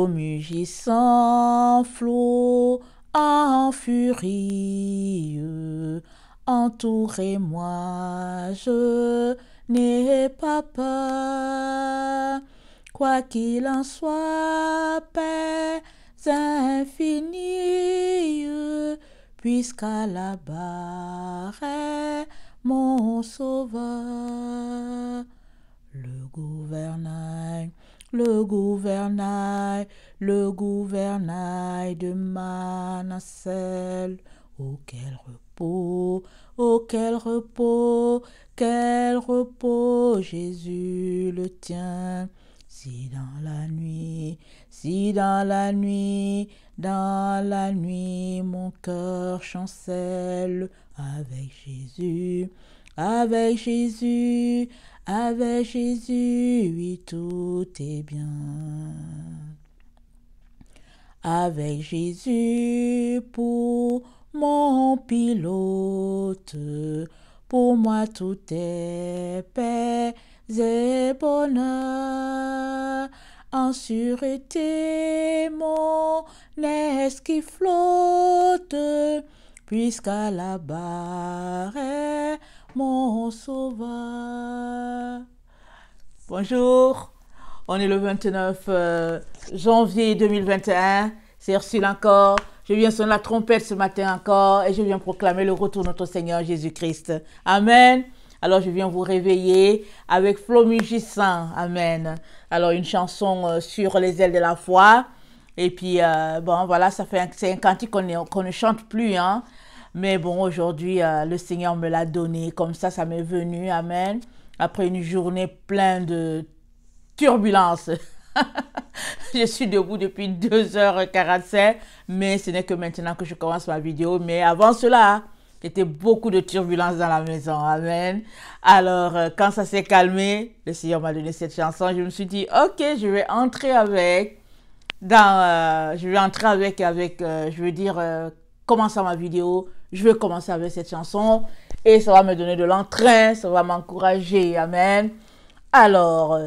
mugissant flot en furie, entourez-moi, je n'ai pas peur. Quoi qu'il en soit, paix infinie, puisqu'à la barre est mon sauveur. Le gouvernail de ma nacelle. Oh, quel repos, Jésus le tient. Si dans la nuit, mon cœur chancelle, avec Jésus, oui, tout est bien. Avec Jésus pour mon pilote, pour moi tout est paix et bonheur. En sûreté, mon esprit flotte, puisqu'à la barre est mon sauveur. Bonjour, on est le 29 janvier 2021, c'est Ursule encore. Je viens sonner la trompette ce matin encore et je viens proclamer le retour de notre Seigneur Jésus-Christ. Amen. Alors je viens vous réveiller avec flot mugissant. Amen. Alors une chanson sur les ailes de la foi. Et puis bon voilà, c'est un cantique qu'on ne chante plus, hein. Mais bon, aujourd'hui le Seigneur me l'a donné, comme ça m'est venu. Amen. Après une journée pleine de turbulences. Je suis debout depuis 2h45, mais ce n'est que maintenant que je commence ma vidéo. Mais avant cela, c'était beaucoup de turbulences dans la maison. Amen. Alors, quand ça s'est calmé, le Seigneur m'a donné cette chanson. Je me suis dit, ok, je vais entrer avec, commençant ma vidéo. Je vais commencer avec cette chanson et ça va me donner de l'entrain, ça va m'encourager. Amen. Alors,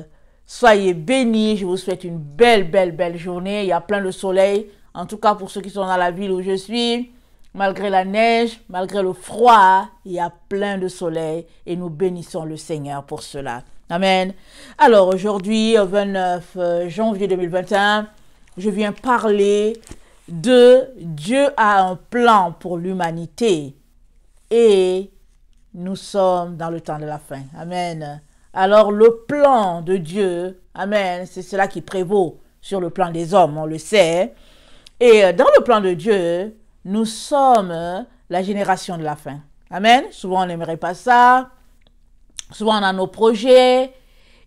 soyez bénis, je vous souhaite une belle journée. Il y a plein de soleil, en tout cas pour ceux qui sont dans la ville où je suis. Malgré la neige, malgré le froid, il y a plein de soleil et nous bénissons le Seigneur pour cela. Amen. Alors aujourd'hui, 29 janvier 2021, je viens parler de Dieu a un plan pour l'humanité et nous sommes dans le temps de la fin. Amen. Alors le plan de Dieu, amen, c'est cela qui prévaut sur le plan des hommes, on le sait. Et dans le plan de Dieu, nous sommes la génération de la fin. Amen. Souvent on n'aimerait pas ça. Souvent on a nos projets.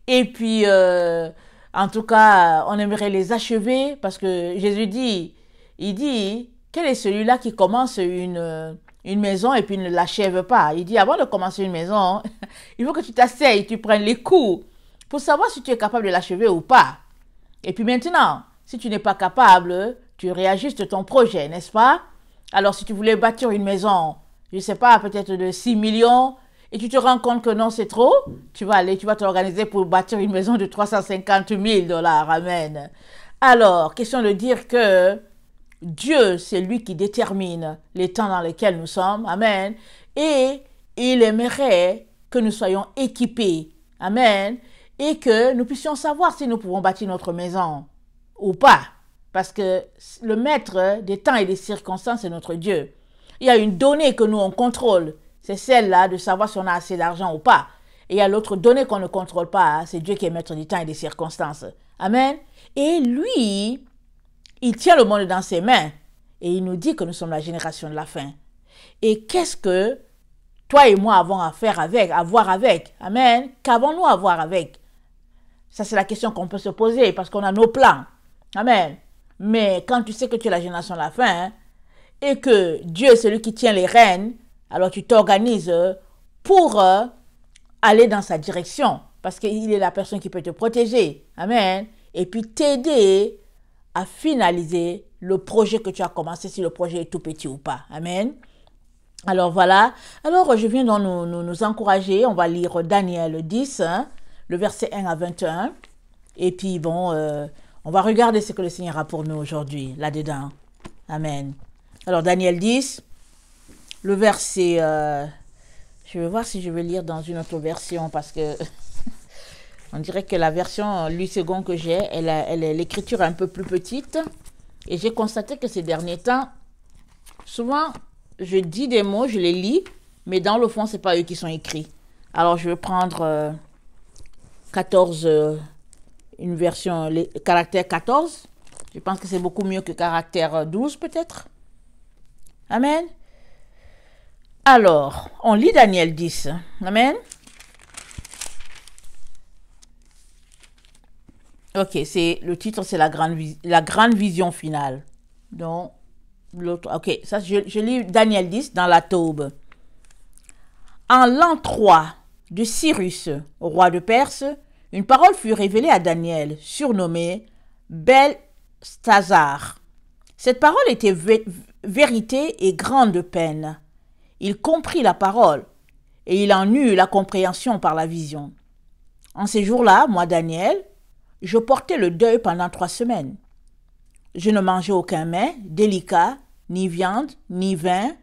Et puis, en tout cas, on aimerait les achever parce que Jésus dit, il dit, quel est celui-là qui commence une maison et puis ne l'achève pas? Il dit, avant de commencer une maison, il faut que tu t'asseyes, tu prennes les coups pour savoir si tu es capable de l'achever ou pas. Et puis maintenant, si tu n'es pas capable, tu réajustes ton projet, n'est-ce pas? Alors, si tu voulais bâtir une maison, je ne sais pas, peut-être de 6 millions, et tu te rends compte que non, c'est trop, tu vas t'organiser pour bâtir une maison de 350 000 $. Amen. Alors, question de dire que Dieu, c'est lui qui détermine les temps dans lesquels nous sommes. Amen. Et il aimerait que nous soyons équipés. Amen. Et que nous puissions savoir si nous pouvons bâtir notre maison ou pas. Parce que le maître des temps et des circonstances, c'est notre Dieu. Il y a une donnée que nous, on contrôle. C'est celle-là de savoir si on a assez d'argent ou pas. Et il y a l'autre donnée qu'on ne contrôle pas. C'est Dieu qui est maître du temps et des circonstances. Amen. Et lui, il tient le monde dans ses mains. Et il nous dit que nous sommes la génération de la fin. Et qu'est-ce que toi et moi avons à faire avec, à voir avec? Amen. Qu'avons-nous à voir avec? Ça, c'est la question qu'on peut se poser parce qu'on a nos plans. Amen. Mais quand tu sais que tu es la génération de la fin, et que Dieu est celui qui tient les rênes, alors tu t'organises pour aller dans sa direction. Parce qu'il est la personne qui peut te protéger. Amen. Et puis t'aider à finaliser le projet que tu as commencé, si le projet est tout petit ou pas. Amen. Alors voilà. Alors je viens donc nous encourager. On va lire Daniel 10, hein, le verset 1 à 21. Et puis bon, On va regarder ce que le Seigneur a pour nous aujourd'hui, là-dedans. Amen. Alors, Daniel 10, le verset... je vais voir si je vais lire dans une autre version parce que on dirait que la version Louis II que j'ai, l'écriture est un peu plus petite. Et j'ai constaté que ces derniers temps, souvent, je dis des mots, je les lis, mais dans le fond, ce n'est pas eux qui sont écrits. Alors, je vais prendre 14, une version, caractère 14. Je pense que c'est beaucoup mieux que caractère 12, peut-être. Amen. Alors, on lit Daniel 10. Amen. Ok, le titre, c'est la grande vision finale. Donc, l'autre, ok, ça, je lis Daniel 10 dans la Taube. En l'an 3 de Cyrus, roi de Perse, une parole fut révélée à Daniel, surnommé Beltsazar. Cette parole était vérité et grande peine. Il comprit la parole, et il en eut la compréhension par la vision. En ces jours-là, moi, Daniel, je portais le deuil pendant 3 semaines. Je ne mangeais aucun mets délicat, ni viande, ni vin,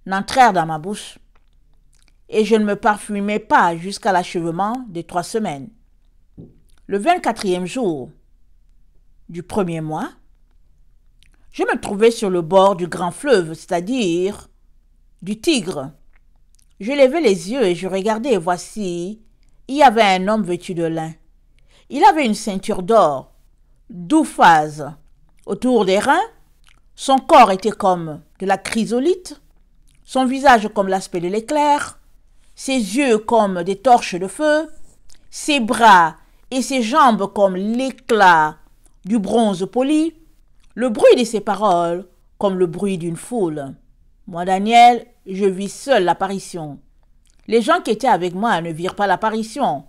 n'entrèrent dans ma bouche. Et je ne me parfumais pas jusqu'à l'achèvement des 3 semaines. Le 24e jour du 1er mois, je me trouvais sur le bord du grand fleuve, c'est-à-dire du Tigre. Je levai les yeux et je regardai, et voici, il y avait un homme vêtu de lin. Il avait une ceinture d'or, d'ouphase autour des reins. Son corps était comme de la chrysolite, son visage comme l'aspect de l'éclair, ses yeux comme des torches de feu, ses bras et ses jambes comme l'éclat du bronze poli, le bruit de ses paroles comme le bruit d'une foule. Moi, Daniel, je vis seul l'apparition. Les gens qui étaient avec moi ne virent pas l'apparition,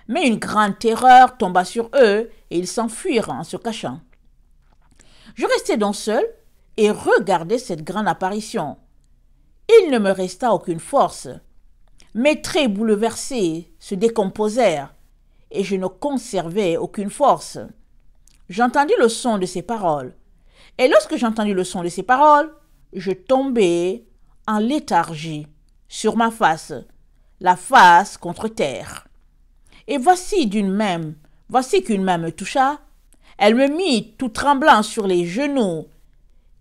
mais une grande terreur tomba sur eux et ils s'enfuirent en se cachant. Je restai donc seul et regardai cette grande apparition. Il ne me resta aucune force. Mes traits bouleversés se décomposèrent et je ne conservais aucune force. J'entendis le son de ses paroles. Et lorsque j'entendis le son de ses paroles, je tombai en léthargie sur ma face, la face contre terre. Et voici qu'une main me toucha. Elle me mit tout tremblant sur les genoux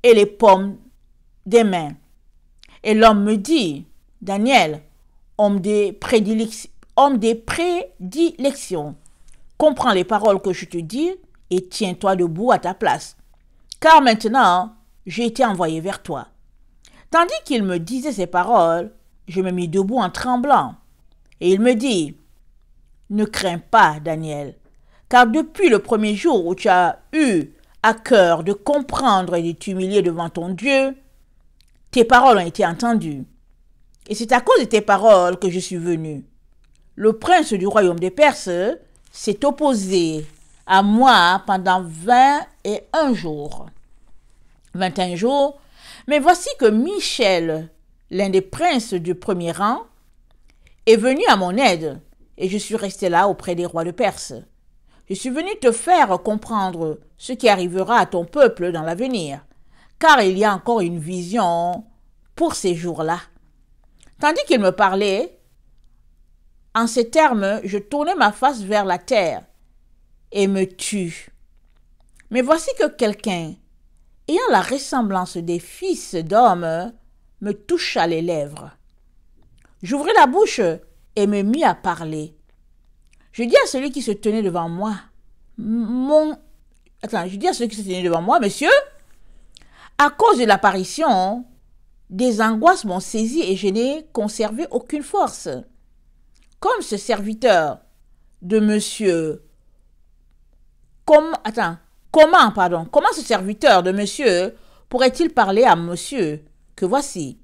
et les paumes des mains. Et l'homme me dit, Daniel, homme des prédilections, comprends les paroles que je te dis et tiens-toi debout à ta place. Car maintenant, j'ai été envoyé vers toi. Tandis qu'il me disait ces paroles, je me mis debout en tremblant. Et il me dit, ne crains pas, Daniel, car depuis le premier jour où tu as eu à cœur de comprendre et de t'humilier devant ton Dieu, tes paroles ont été entendues. Et c'est à cause de tes paroles que je suis venu. Le prince du royaume des Perses s'est opposé à moi pendant 21 jours. 21 jours. Mais voici que Michel, l'un des princes du premier rang, est venu à mon aide, et je suis resté là auprès des rois de Perse. Je suis venu te faire comprendre ce qui arrivera à ton peuple dans l'avenir, car il y a encore une vision pour ces jours-là. Tandis qu'il me parlait, en ces termes, je tournai ma face vers la terre et me tus. Mais voici que quelqu'un, ayant la ressemblance des fils d'hommes, me toucha les lèvres. J'ouvris la bouche et me mis à parler. Je dis à celui qui se tenait devant moi, monsieur, à cause de l'apparition, des angoisses m'ont saisi et je n'ai conservé aucune force. Comme ce serviteur de monsieur, comment ce serviteur de monsieur pourrait-il parler à monsieur que voici?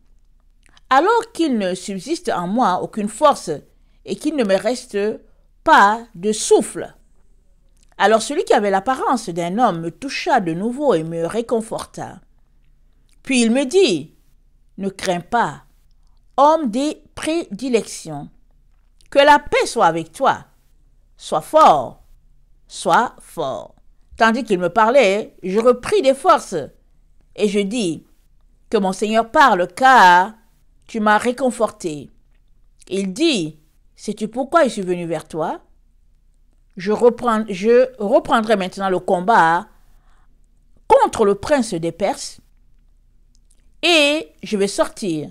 Alors qu'il ne subsiste en moi aucune force et qu'il ne me reste pas de souffle. Alors celui qui avait l'apparence d'un homme me toucha de nouveau et me réconforta. Puis il me dit, ne crains pas, homme des prédilections, que la paix soit avec toi, sois fort, sois fort. tandis qu'il me parlait, je repris des forces et je dis que mon Seigneur parle car tu m'as réconforté. Il dit, sais-tu pourquoi je suis venu vers toi? Je reprendrai maintenant le combat contre le prince des Perses et je vais sortir.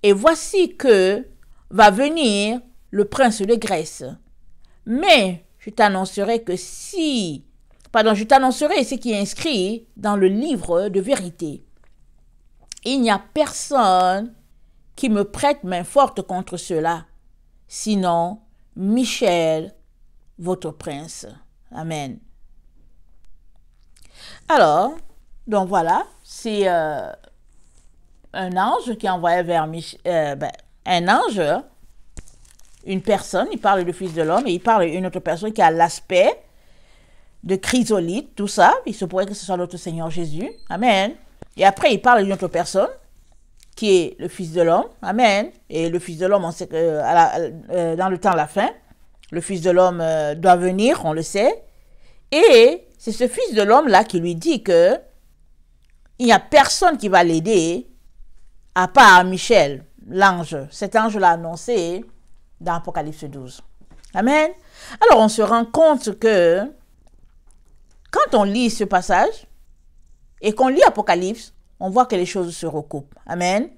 Et voici que va venir le prince de Grèce. Mais je t'annoncerai ce qui est inscrit dans le livre de vérité. Il n'y a personne qui me prête main forte contre cela, sinon Michel, votre prince. Amen. Alors, donc voilà, c'est un ange qui envoyait vers un ange, une personne, il parle du Fils de l'homme, et il parle d'une autre personne qui a l'aspect de chrysolite, tout ça. Il se pourrait que ce soit notre Seigneur Jésus. Amen. Et après, il parle d'une autre personne qui est le Fils de l'homme. Amen. Et le Fils de l'homme, on sait que dans le temps de la fin, le Fils de l'homme doit venir, on le sait. Et c'est ce Fils de l'homme-là qui lui dit que il n'y a personne qui va l'aider à part Michel, l'ange. Cet ange l'a annoncé dans Apocalypse 12. Amen. Alors, on se rend compte que quand on lit ce passage et qu'on lit Apocalypse, on voit que les choses se recoupent. Amen.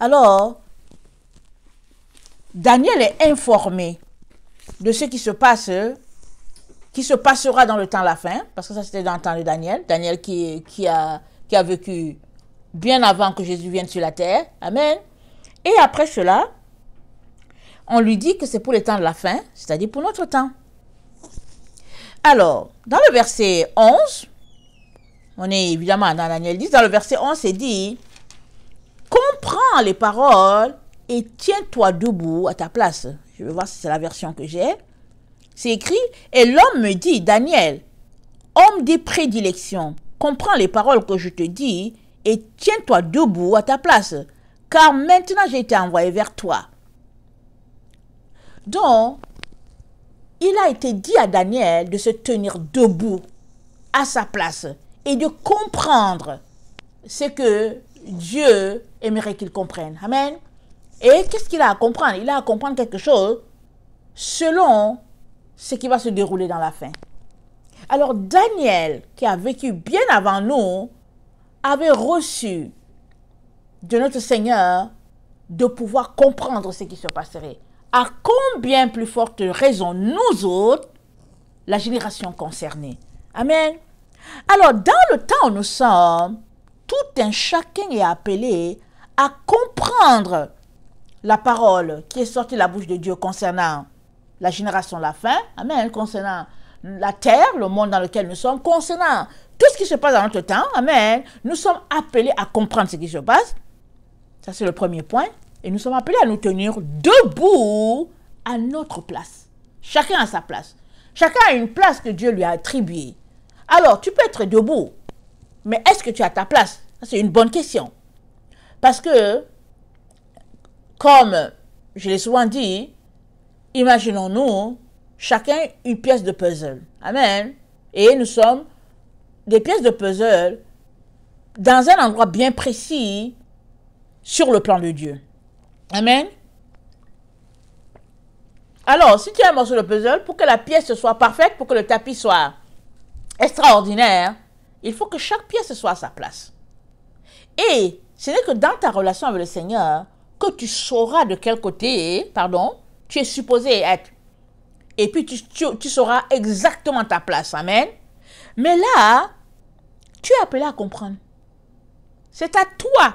Alors, Daniel est informé de ce qui se passera dans le temps de la fin, parce que ça c'était dans le temps de Daniel. Daniel qui a vécu bien avant que Jésus vienne sur la terre. Amen. Et après cela, on lui dit que c'est pour le temps de la fin, c'est-à-dire pour notre temps. Alors, dans le verset 11, on est évidemment dans Daniel 10, dans le verset 11, c'est dit, « Comprends les paroles et tiens-toi debout à ta place. » Je vais voir si c'est la version que j'ai. C'est écrit, « Et l'homme me dit, Daniel, homme des prédilections, comprends les paroles que je te dis et tiens-toi debout à ta place, car maintenant j'ai été envoyé vers toi. » Donc, il a été dit à Daniel de se tenir debout à sa place et de comprendre ce que Dieu aimerait qu'il comprenne. Amen. Et qu'est-ce qu'il a à comprendre? Il a à comprendre quelque chose selon ce qui va se dérouler dans la fin. Alors, Daniel, qui a vécu bien avant nous, avait reçu de notre Seigneur de pouvoir comprendre ce qui se passerait. À combien plus forte raison nous autres, la génération concernée. Amen. Alors, dans le temps où nous sommes, tout un chacun est appelé à comprendre la parole qui est sortie de la bouche de Dieu concernant la génération de la fin. Amen. Concernant la terre, le monde dans lequel nous sommes, concernant tout ce qui se passe dans notre temps. Amen. Nous sommes appelés à comprendre ce qui se passe. Ça, c'est le premier point. Et nous sommes appelés à nous tenir debout à notre place. Chacun à sa place. Chacun a une place que Dieu lui a attribuée. Alors, tu peux être debout, mais est-ce que tu as ta place? C'est une bonne question. Parce que, comme je l'ai souvent dit, imaginons-nous chacun une pièce de puzzle. Amen. Et nous sommes des pièces de puzzle dans un endroit bien précis sur le plan de Dieu. Amen. Alors, si tu as un morceau de puzzle, pour que la pièce soit parfaite, pour que le tapis soit extraordinaire, il faut que chaque pièce soit à sa place. Et ce n'est que dans ta relation avec le Seigneur que tu sauras de quel côté, tu es supposé être. Et puis tu sauras exactement ta place. Amen. Mais là, tu es appelé à comprendre. C'est à toi,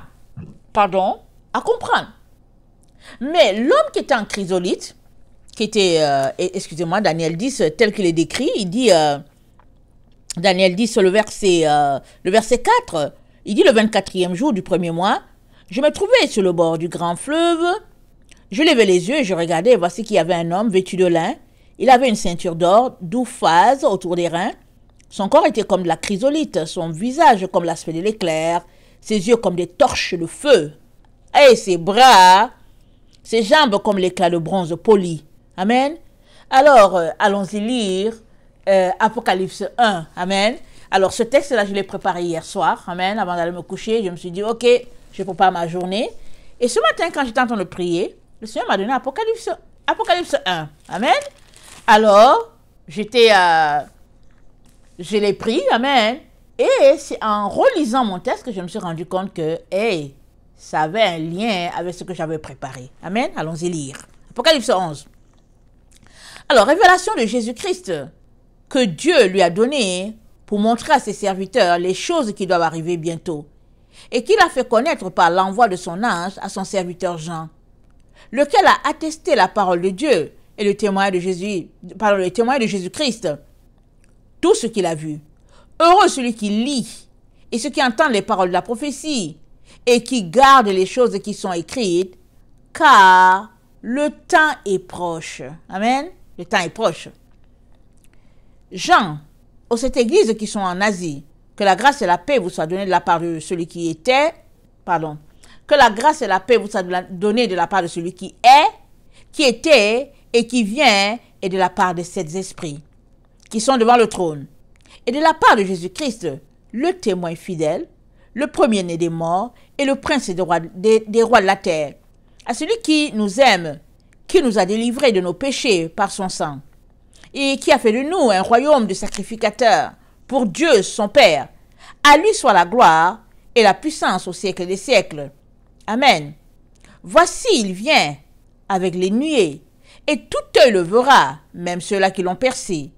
à comprendre. Mais l'homme qui était en chrysolite, qui était, excusez-moi, Daniel 10, tel qu'il est décrit, il dit, Daniel 10, le verset 4, il dit le 24e jour du premier mois, je me trouvais sur le bord du grand fleuve, je levais les yeux et je regardais, et voici qu'il y avait un homme vêtu de lin, il avait une ceinture d'or, d'ouphase autour des reins, son corps était comme de la chrysolite, son visage comme l'aspect de l'éclair, ses yeux comme des torches de feu, et ses bras, ses jambes comme l'éclat de bronze poli. Amen. Alors, allons-y lire Apocalypse 1. Amen. Alors, ce texte-là, je l'ai préparé hier soir. Amen. Avant d'aller me coucher, je me suis dit, OK, je prépare ma journée. Et ce matin, quand j'étais en train de prier, le Seigneur m'a donné Apocalypse 1. Amen. Alors, je l'ai pris. Amen. Et c'est en relisant mon texte que je me suis rendu compte que, hey, ça avait un lien avec ce que j'avais préparé. Amen. Allons-y lire. Apocalypse 11. Alors, révélation de Jésus-Christ que Dieu lui a donné pour montrer à ses serviteurs les choses qui doivent arriver bientôt et qu'il a fait connaître par l'envoi de son ange à son serviteur Jean, lequel a attesté la parole de Dieu et le témoignage de Jésus-Christ, tout ce qu'il a vu. Heureux celui qui lit et ceux qui entendent les paroles de la prophétie et qui gardent les choses qui sont écrites, car le temps est proche. Amen. Le temps est proche. Jean, aux sept églises qui sont en Asie, que la grâce et la paix vous soient données de la part de celui qui était, que la grâce et la paix vous soient données de la part de celui qui est, qui était et qui vient, et de la part des sept esprits qui sont devant le trône, et de la part de Jésus-Christ, le témoin fidèle, le premier-né des morts et le prince des rois de la terre, à celui qui nous aime, qui nous a délivrés de nos péchés par son sang, et qui a fait de nous un royaume de sacrificateurs pour Dieu son Père. À lui soit la gloire et la puissance au siècle des siècles. Amen. Voici, il vient avec les nuées, et tout œil le verra, même ceux-là qui l'ont percé.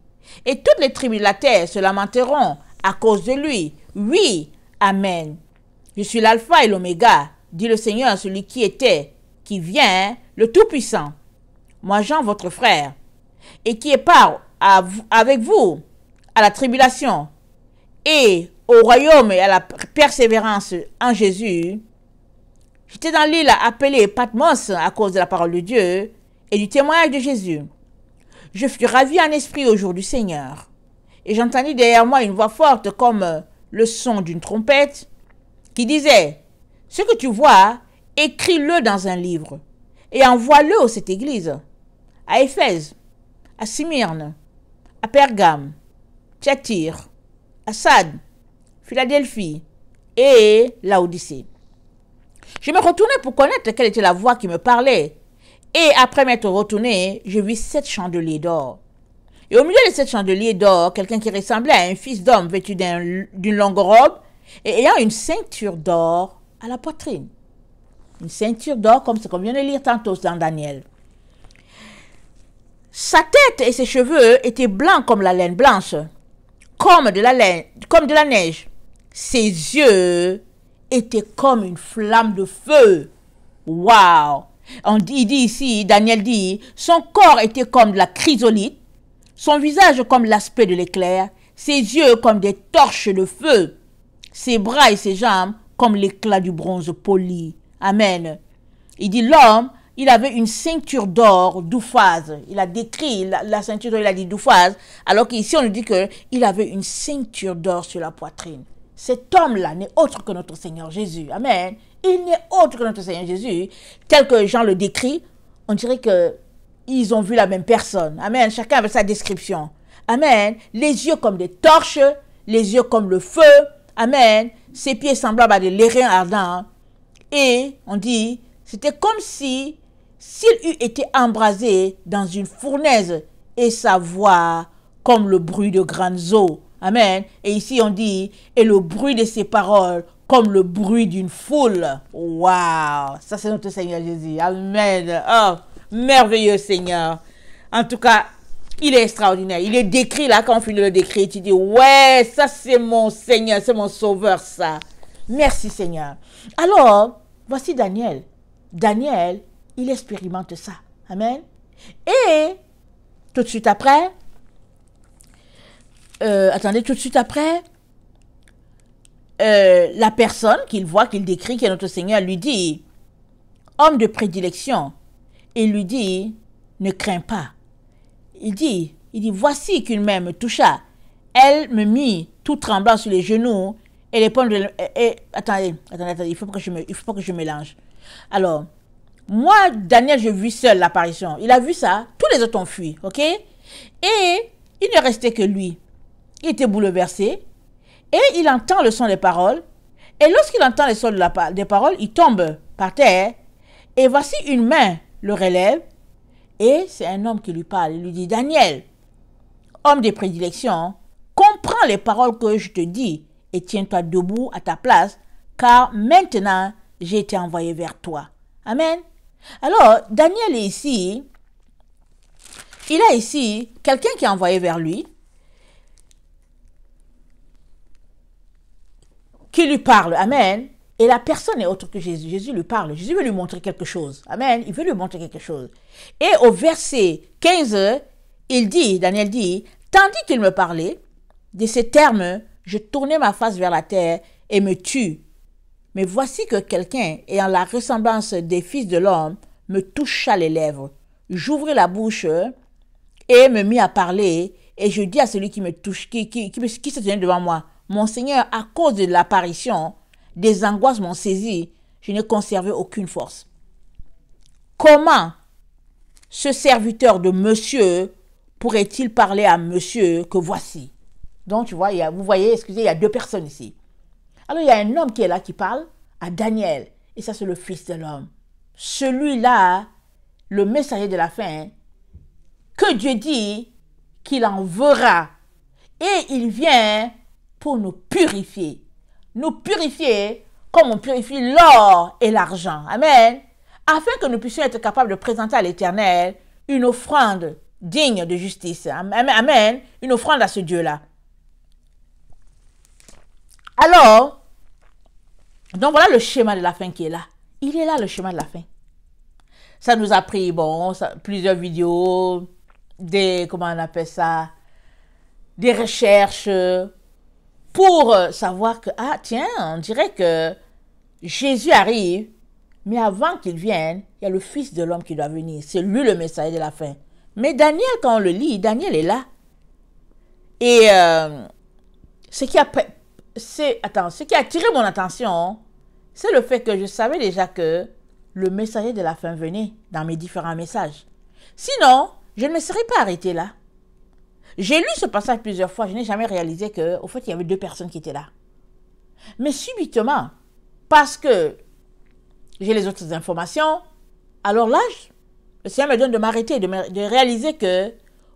Et toutes les tribus de la terre se lamenteront à cause de lui. Oui, Amen. Je suis l'alpha et l'oméga, dit le Seigneur, celui qui était, qui vient, le Tout-Puissant. Moi, Jean, votre frère, et qui est part avec vous à la tribulation et au royaume et à la persévérance en Jésus. J'étais dans l'île appelée Patmos à cause de la parole de Dieu et du témoignage de Jésus. Je fus ravi en esprit au jour du Seigneur. Et j'entendis derrière moi une voix forte comme le son d'une trompette qui disait, « Ce que tu vois, écris-le dans un livre et envoie-le aux sept églises, à Éphèse, à Smyrne, à Pergame, Thyatire, à Sade, Philadelphie et Laodicée. » Je me retournai pour connaître quelle était la voix qui me parlait. Et après m'être retourné, je vis 7 chandeliers d'or. Et au milieu de 7 chandeliers d'or, quelqu'un qui ressemblait à un fils d'homme vêtu d'une longue robe et ayant une ceinture d'or à la poitrine. Une ceinture d'or comme ce qu'on vient de lire tantôt dans Daniel. Sa tête et ses cheveux étaient blancs comme la laine blanche, comme de la neige. Ses yeux étaient comme une flamme de feu. Waouh! Il dit ici, Daniel dit, son corps était comme de la chrysolite, son visage comme l'aspect de l'éclair, ses yeux comme des torches de feu, ses bras et ses jambes comme l'éclat du bronze poli. Amen. Il dit, l'homme, il avait une ceinture d'or d'ouphase. Il a décrit la ceinture d'or, il a dit d'ouphase, alors qu'ici on nous dit qu'il avait une ceinture d'or sur la poitrine. Cet homme-là n'est autre que notre Seigneur Jésus. Amen. Il n'est autre que notre Seigneur Jésus. Tel que Jean le décrit, on dirait qu'ils ont vu la même personne. Amen. Chacun avait sa description. Amen. Les yeux comme des torches, les yeux comme le feu. Amen. Ses pieds semblables à des lérins ardents. Et on dit, c'était comme s'il eût été embrasé dans une fournaise et sa voix comme le bruit de grandes eaux. Amen. Et ici on dit, et le bruit de ses paroles comme le bruit d'une foule. Waouh! Ça c'est notre Seigneur Jésus. Amen. Oh, merveilleux Seigneur. En tout cas, il est extraordinaire. Il est décrit là, quand on finit de le décrire, tu dis, ouais, ça c'est mon Seigneur, c'est mon Sauveur, ça. Merci Seigneur. Alors, voici Daniel. Daniel, il expérimente ça. Amen. Et, tout de suite après, la personne qu'il voit, qu'il décrit, qui est notre Seigneur, lui dit, homme de prédilection, il lui dit, ne crains pas. Il dit, voici qu'une main me toucha. Elle me mit tout tremblant sur les genoux et les pommes de... Attendez, il faut pas que je mélange. Alors, moi, Daniel, j'ai vu seul l'apparition. Il a vu ça, tous les autres ont fui, ok? Et il ne restait que lui. Il était bouleversé Et il entend le son des paroles. Et lorsqu'il entend le son des paroles, il tombe par terre. Et voici une main le relève. Et c'est un homme qui lui parle. Il lui dit, Daniel, homme de prédilection, comprends les paroles que je te dis et tiens-toi debout à ta place, car maintenant, j'ai été envoyé vers toi. Amen. Alors, Daniel est ici. Il a ici quelqu'un qui est envoyé vers lui, qui lui parle. Amen. Et la personne est autre que Jésus. Jésus lui parle. Jésus veut lui montrer quelque chose. Amen. Il veut lui montrer quelque chose. Et au verset 15, il dit, Daniel dit, tandis qu'il me parlait, de ces termes, je tournai ma face vers la terre et me tue. Mais voici que quelqu'un, ayant la ressemblance des fils de l'homme, me toucha les lèvres. J'ouvris la bouche et me mis à parler. Et je dis à celui qui me touche, qui se tenait devant moi, mon Seigneur, à cause de l'apparition, des angoisses m'ont saisi, je n'ai conservé aucune force. Comment ce serviteur de monsieur pourrait-il parler à monsieur que voici? Donc, tu vois, vous voyez, excusez, il y a deux personnes ici. Alors, il y a un homme qui est là, qui parle à Daniel. Et ça, c'est le fils de l'homme. Celui-là, le messager de la fin, que Dieu dit qu'il enverra. Et il vient pour nous purifier. Nous purifier comme on purifie l'or et l'argent. Amen. Afin que nous puissions être capables de présenter à l'Éternel une offrande digne de justice. Amen. Une offrande à ce Dieu-là. Alors, donc voilà le schéma de la fin qui est là. Il est là le schéma de la fin. Ça nous a pris, plusieurs vidéos, comment on appelle ça, des recherches pour savoir que, ah tiens, on dirait que Jésus arrive, mais avant qu'il vienne, il y a le Fils de l'homme qui doit venir. C'est lui le messager de la fin. Mais Daniel, quand on le lit, Daniel est là. Et ce qui a attiré mon attention, c'est le fait que je savais déjà que le messager de la fin venait dans mes différents messages. Sinon, je ne me serais pas arrêté là. J'ai lu ce passage plusieurs fois, je n'ai jamais réalisé qu'au fait, il y avait deux personnes qui étaient là. Mais subitement, parce que j'ai les autres informations, alors là, le Seigneur me donne de m'arrêter, de réaliser que,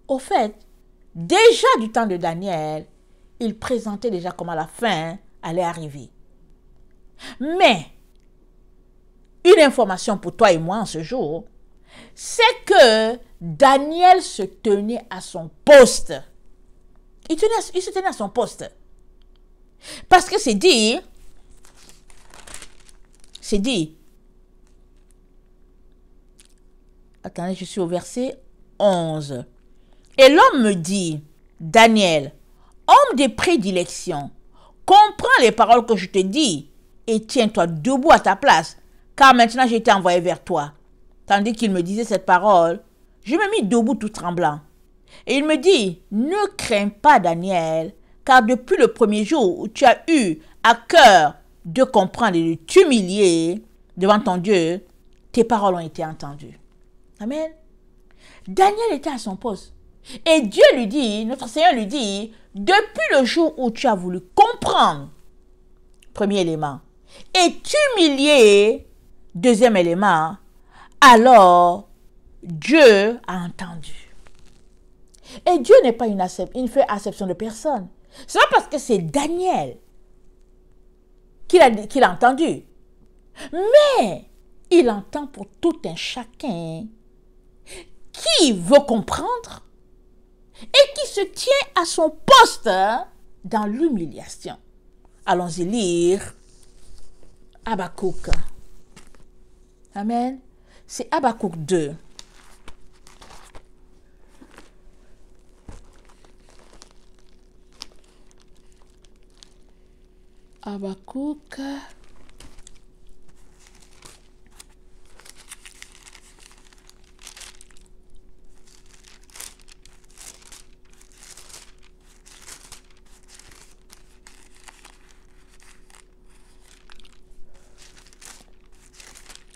au fait, déjà du temps de Daniel, il présentait déjà comment la fin allait arriver. Mais, une information pour toi et moi en ce jour, c'est que Daniel se tenait à son poste. Il se tenait à son poste. Parce que c'est dit, attendez, je suis au verset 11. Et l'homme me dit, Daniel, homme de prédilection, comprends les paroles que je te dis et tiens-toi debout à ta place, car maintenant j'ai été envoyé vers toi. Tandis qu'il me disait cette parole, je me mis debout tout tremblant. Et il me dit, ne crains pas Daniel, car depuis le premier jour où tu as eu à cœur de comprendre et de t'humilier devant ton Dieu, tes paroles ont été entendues. Amen. Daniel était à son poste. Et Dieu lui dit, notre Seigneur lui dit, depuis le jour où tu as voulu comprendre, premier élément, et t'humilier, deuxième élément, alors Dieu a entendu. Et Dieu n'est pas il ne fait acception de personne. C'est pas parce que c'est Daniel qu'il a entendu. Mais il entend pour tout un chacun qui veut comprendre et qui se tient à son poste dans l'humiliation. Allons-y lire Habakkuk. Amen. C'est Habakkuk 2. Habakkuk.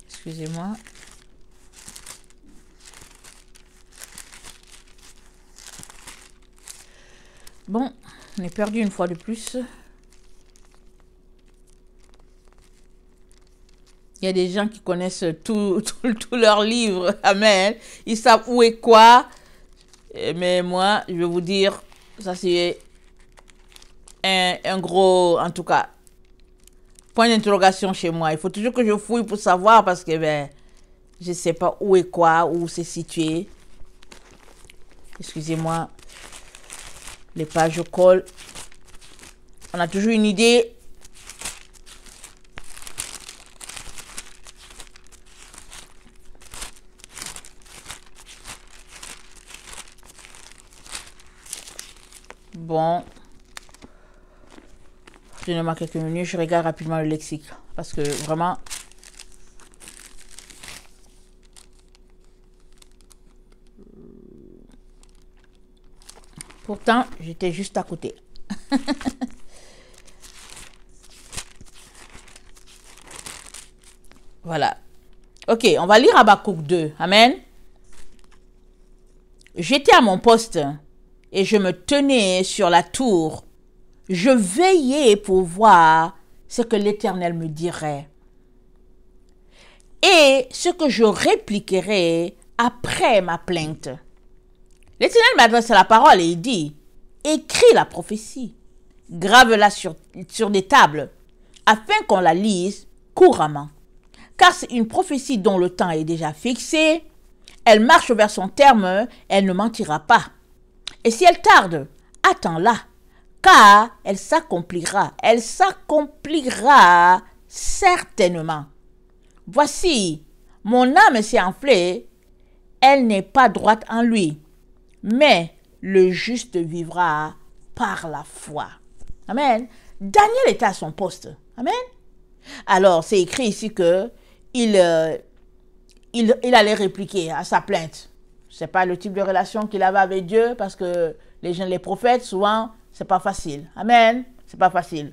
Excusez-moi. Bon, on est perdu une fois de plus. Il y a des gens qui connaissent tous leurs livres. Amen. Ils savent où est quoi. Mais moi, je vais vous dire, ça c'est un gros, en tout cas, point d'interrogation chez moi. Il faut toujours que je fouille pour savoir parce que je ne sais pas où est quoi, où c'est situé. Excusez-moi. Les pages je colle. On a toujours une idée. Bon. Donnez-moi quelques minutes, je regarde rapidement le lexique. Parce que vraiment... Pourtant, j'étais juste à côté. Voilà. Ok, on va lire Habakkuk 2. Amen. J'étais à mon poste et je me tenais sur la tour. Je veillais pour voir ce que l'Éternel me dirait et ce que je répliquerai après ma plainte. L'Éternel m'adresse la parole et il dit, écris la prophétie, grave-la sur des tables, afin qu'on la lise couramment. Car c'est une prophétie dont le temps est déjà fixé, elle marche vers son terme, elle ne mentira pas. Et si elle tarde, attends-la, car elle s'accomplira certainement. Voici, mon âme s'est enflée, elle n'est pas droite en lui, mais le juste vivra par la foi. Amen. Daniel était à son poste. Amen. Alors, c'est écrit ici que il allait répliquer à sa plainte. C'est pas le type de relation qu'il avait avec Dieu, parce que les prophètes, souvent, c'est pas facile. Amen. C'est pas facile.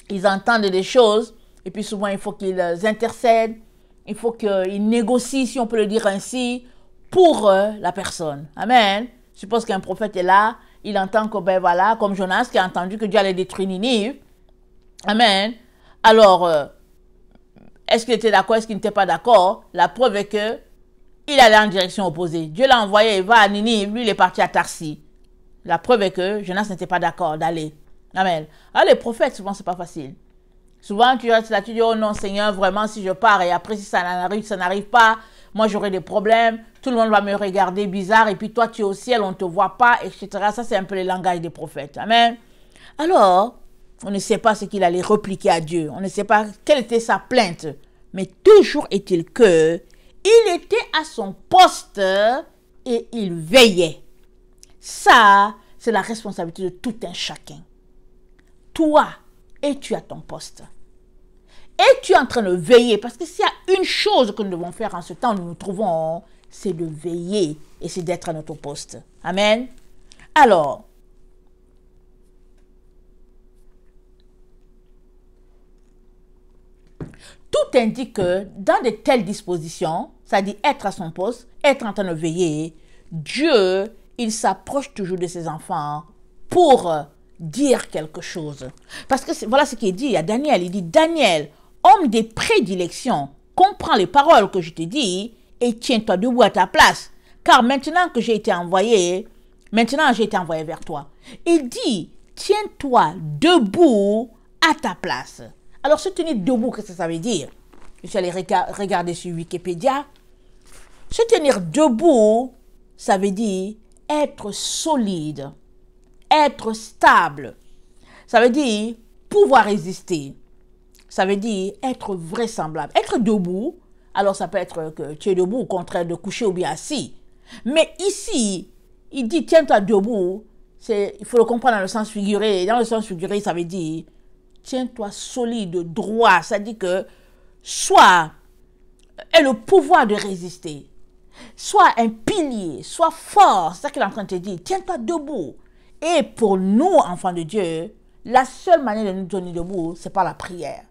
Ils entendent des choses, et puis souvent, il faut qu'ils intercèdent, il faut qu'ils négocient, si on peut le dire ainsi, pour la personne. Amen. Je suppose qu'un prophète est là, il entend que, ben voilà, comme Jonas qui a entendu que Dieu allait détruire Ninive. Amen. Alors, est-ce qu'il était d'accord, est-ce qu'il n'était pas d'accord? La preuve est que il allait en direction opposée. Dieu l'a envoyé, il va à Ninive, lui il est parti à Tarsis. La preuve est que Jonas n'était pas d'accord d'aller. Amen. Alors les prophètes, souvent c'est pas facile. Souvent tu restes là, tu dis, oh non Seigneur, vraiment si je pars et après si ça n'arrive pas, moi j'aurai des problèmes, tout le monde va me regarder bizarre et puis toi tu es au ciel, on ne te voit pas, etc. Ça c'est un peu le langage des prophètes. Amen. Alors, on ne sait pas ce qu'il allait repliquer à Dieu. On ne sait pas quelle était sa plainte. Mais toujours est-il que il était à son poste et il veillait. Ça, c'est la responsabilité de tout un chacun. Toi, es-tu à ton poste? Es-tu en train de veiller? Parce que s'il y a une chose que nous devons faire en ce temps où nous nous trouvons, c'est de veiller et c'est d'être à notre poste. Amen. Alors, tout indique que dans de telles dispositions, c'est-à-dire être à son poste, être en train de veiller, Dieu, il s'approche toujours de ses enfants pour dire quelque chose. Parce que voilà ce qu'il dit à Daniel. Il dit, Daniel, homme des prédilections, comprends les paroles que je te dis et tiens-toi debout à ta place. Car maintenant que j'ai été envoyé vers toi. Il dit, tiens-toi debout à ta place. Alors, se tenir debout, qu'est-ce que ça veut dire? Je suis allé regarder sur Wikipédia. Se tenir debout, ça veut dire être solide, être stable. Ça veut dire pouvoir résister. Ça veut dire être vraisemblable. Être debout, alors ça peut être que tu es debout, au contraire de coucher ou bien assis. Mais ici, il dit tiens-toi debout, il faut le comprendre dans le sens figuré. Dans le sens figuré, ça veut dire tiens-toi solide, droit. Ça dit que ait le pouvoir de résister. Sois un pilier, sois fort. C'est ça qu'il est en train de te dire. Tiens-toi debout. Et pour nous, enfants de Dieu, la seule manière de nous tenir debout, c'est par la prière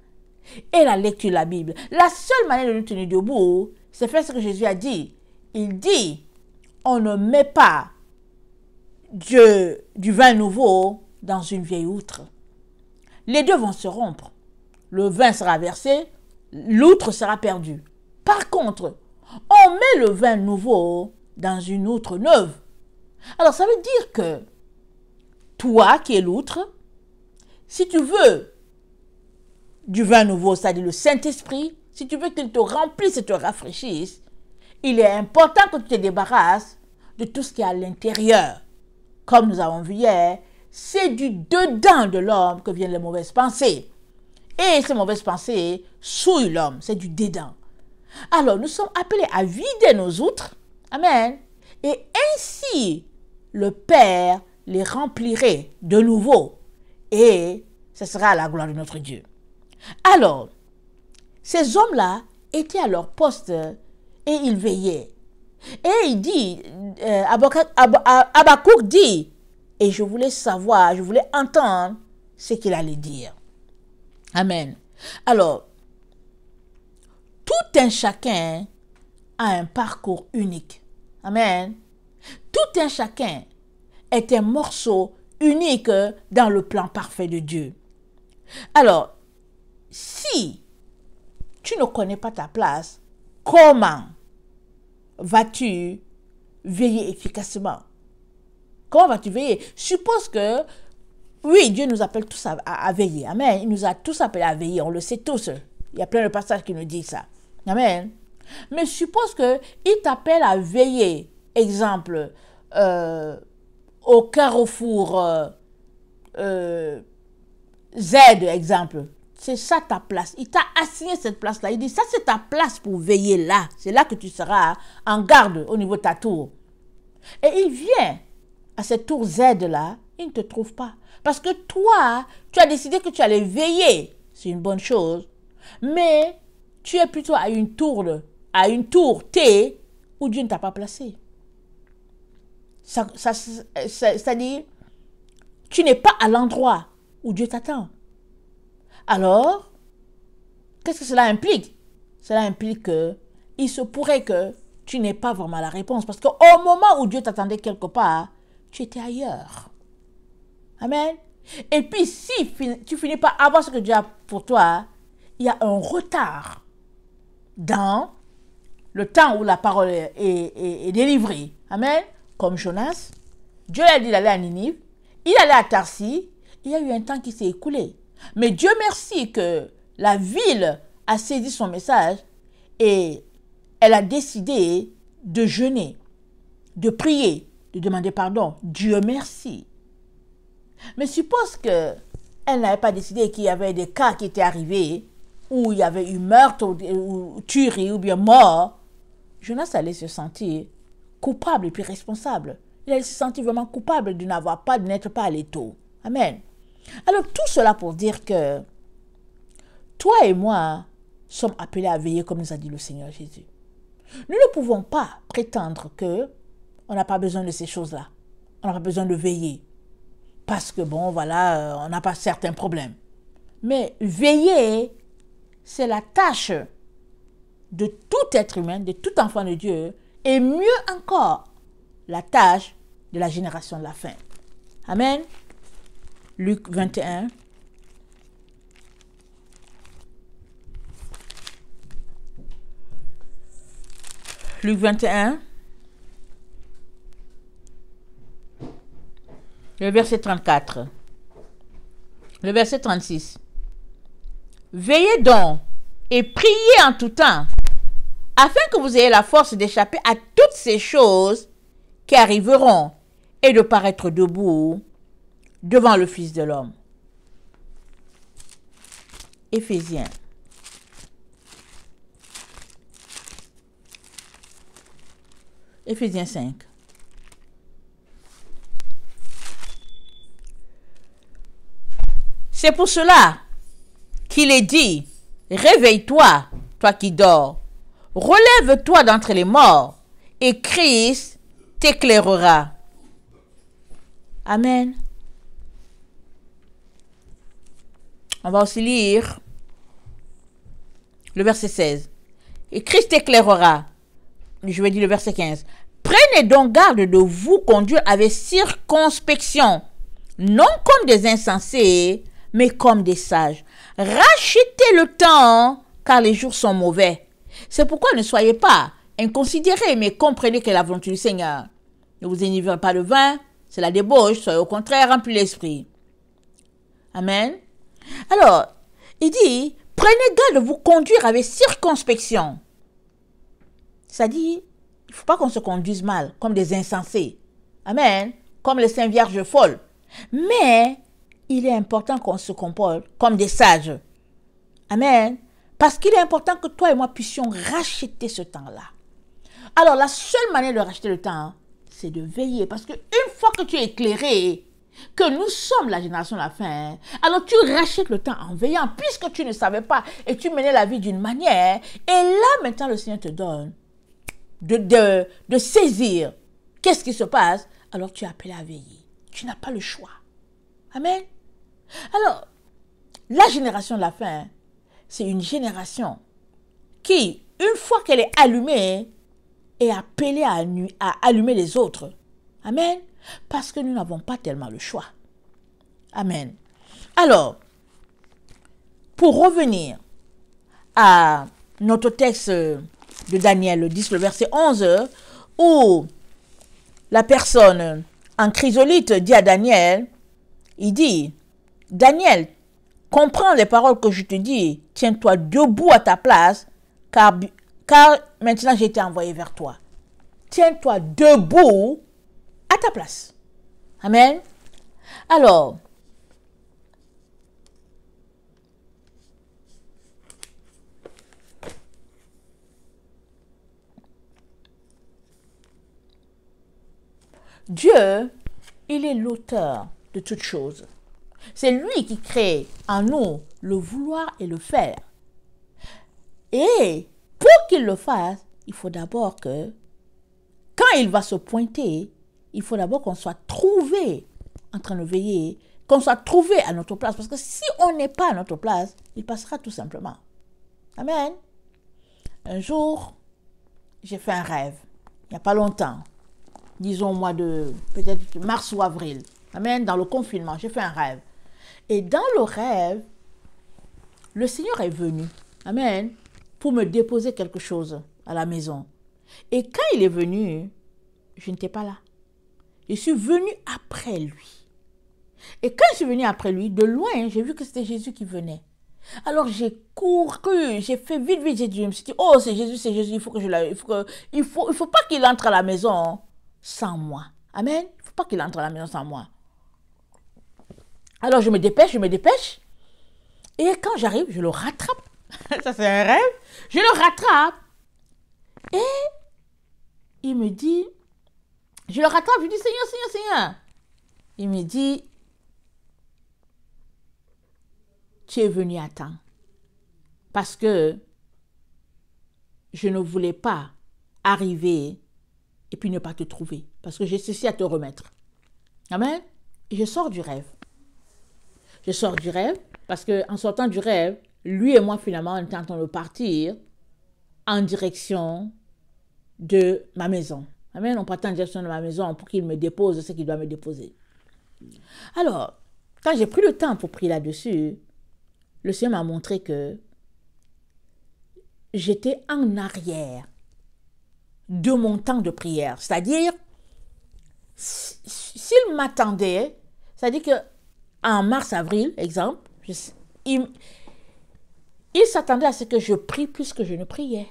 et la lecture de la Bible. La seule manière de nous tenir debout, c'est faire ce que Jésus a dit. Il dit, on ne met pas du vin nouveau dans une vieille outre. Les deux vont se rompre. Le vin sera versé, l'outre sera perdue. Par contre, on met le vin nouveau dans une outre neuve. Alors, ça veut dire que toi qui es l'outre, si tu veux du vin nouveau, c'est-à-dire le Saint-Esprit, si tu veux qu'il te remplisse et te rafraîchisse, il est important que tu te débarrasses de tout ce qui est à l'intérieur. Comme nous avons vu hier, c'est du dedans de l'homme que viennent les mauvaises pensées. Et ces mauvaises pensées souillent l'homme, c'est du dedans. Alors, nous sommes appelés à vider nos outres. Amen. Et ainsi, le Père les remplirait de nouveau. Et ce sera à la gloire de notre Dieu. Alors, ces hommes-là étaient à leur poste et ils veillaient. Et il dit, Habakkuk dit, et je voulais savoir, je voulais entendre ce qu'il allait dire. Amen. Alors, tout un chacun a un parcours unique. Amen. Tout un chacun est un morceau unique dans le plan parfait de Dieu. Alors, si tu ne connais pas ta place, comment vas-tu veiller efficacement? Comment vas-tu veiller? Suppose que, oui, Dieu nous appelle tous à veiller. Amen. Il nous a tous appelés à veiller. On le sait tous. Il y a plein de passages qui nous disent ça. Amen. Mais suppose qu'il t'appelle à veiller. Exemple, au carrefour Z, exemple. C'est ça ta place. Il t'a assigné cette place-là. Il dit, ça c'est ta place pour veiller là. C'est là que tu seras en garde au niveau de ta tour. Et il vient à cette tour Z-là, il ne te trouve pas. Parce que toi, tu as décidé que tu allais veiller. C'est une bonne chose. Mais tu es plutôt à une tour T où Dieu ne t'a pas placé. C'est-à-dire, tu n'es pas à l'endroit où Dieu t'attend. Alors, qu'est-ce que cela implique? Cela implique qu'il se pourrait que tu n'aies pas vraiment la réponse. Parce qu'au moment où Dieu t'attendait quelque part, tu étais ailleurs. Amen. Et puis, si tu finis par avoir ce que Dieu a pour toi, il y a un retard dans le temps où la parole est délivrée. Amen. Comme Jonas, Dieu a dit d'aller à Ninive, il allait à Tarsis, il y a eu un temps qui s'est écoulé. Mais Dieu merci que la ville a saisi son message et elle a décidé de jeûner, de prier, de demander pardon. Dieu merci. Mais suppose qu'elle n'avait pas décidé qu'il y avait des cas qui étaient arrivés où il y avait eu meurtre ou tuerie ou bien mort. Jonas allait se sentir coupable et puis responsable. Il allait se sentir vraiment coupable de n'être pas allé tôt. Amen. Alors tout cela pour dire que toi et moi sommes appelés à veiller comme nous a dit le Seigneur Jésus. Nous ne pouvons pas prétendre que on n'a pas besoin de ces choses-là. On n'a pas besoin de veiller. Parce que bon, voilà, on n'a pas certains problèmes. Mais veiller, c'est la tâche de tout être humain, de tout enfant de Dieu, et mieux encore, la tâche de la génération de la fin. Amen. Luc 21. Luc 21. Le verset 34. Le verset 36. Veillez donc et priez en tout temps, afin que vous ayez la force d'échapper à toutes ces choses qui arriveront et de paraître debout devant le Fils de l'homme. Éphésiens. Éphésiens 5. C'est pour cela qu'il est dit, réveille-toi, toi qui dors, relève-toi d'entre les morts, et Christ t'éclairera. Amen. On va aussi lire le verset 16. Et Christ t'éclairera. Je vais dire le verset 15. Prenez donc garde de vous conduire avec circonspection, non comme des insensés, mais comme des sages. Rachetez le temps car les jours sont mauvais. C'est pourquoi ne soyez pas inconsidérés, mais comprenez que la volonté du Seigneur. Ne vous enivrez pas de vin, c'est la débauche, soyez au contraire remplis l'esprit. Amen. Alors, il dit, prenez garde de vous conduire avec circonspection. C'est-à-dire, il ne faut pas qu'on se conduise mal, comme des insensés. Amen. Comme les saintes vierges folles. Mais, il est important qu'on se comporte comme des sages. Amen. Parce qu'il est important que toi et moi puissions racheter ce temps-là. Alors, la seule manière de racheter le temps, c'est de veiller. Parce qu'une fois que tu es éclairé, que nous sommes la génération de la fin, alors tu rachètes le temps en veillant, puisque tu ne savais pas et tu menais la vie d'une manière. Et là, maintenant, le Seigneur te donne de saisir qu'est-ce qui se passe. Alors, tu es appelé à veiller. Tu n'as pas le choix. Amen. Alors, la génération de la fin, c'est une génération qui, une fois qu'elle est allumée, est appelée à allumer les autres. Amen. Parce que nous n'avons pas tellement le choix. Amen. Alors, pour revenir à notre texte de Daniel 10, le verset 11, où la personne en chrysolite dit à Daniel, il dit, Daniel, comprends les paroles que je te dis, tiens-toi debout à ta place, car maintenant j'ai été envoyé vers toi. Tiens-toi debout à ta place. Amen. Alors, Dieu, il est l'auteur de toutes choses. C'est lui qui crée en nous le vouloir et le faire. Et pour qu'il le fasse, il faut d'abord que, quand il va se pointer, il faut d'abord qu'on soit trouvé en train de veiller, qu'on soit trouvé à notre place. Parce que si on n'est pas à notre place, il passera tout simplement. Amen. Un jour, j'ai fait un rêve, il n'y a pas longtemps, disons au mois de peut-être mars ou avril. Amen. Dans le confinement, j'ai fait un rêve. Et dans le rêve, le Seigneur est venu. Amen. Pour me déposer quelque chose à la maison. Et quand il est venu, je n'étais pas là. Je suis venue après lui. Et quand je suis venue après lui, de loin, j'ai vu que c'était Jésus qui venait. Alors j'ai couru, j'ai fait vite, je me suis dit, oh c'est Jésus, il faut que je l'aille. Il faut pas qu'il entre à la maison sans moi. Amen. Il ne faut pas qu'il entre à la maison sans moi. Alors je me dépêche. Et quand j'arrive, je le rattrape. Ça c'est un rêve. Je le rattrape. Et il me dit, je le rattrape, je dis, Seigneur. Il me dit, tu es venu à temps. Parce que je ne voulais pas arriver et puis ne pas te trouver. Parce que j'ai ceci à te remettre. Amen. Et je sors du rêve. Parce qu'en sortant du rêve, lui et moi finalement, on était en train de partir en direction de ma maison. Amen. On partait en direction de ma maison pour qu'il me dépose ce qu'il doit me déposer. Alors, quand j'ai pris le temps pour prier là-dessus, le Seigneur m'a montré que j'étais en arrière de mon temps de prière. C'est-à-dire, s'il m'attendait, c'est-à-dire qu'en mars-avril, exemple, il s'attendait à ce que je prie plus que je ne priais.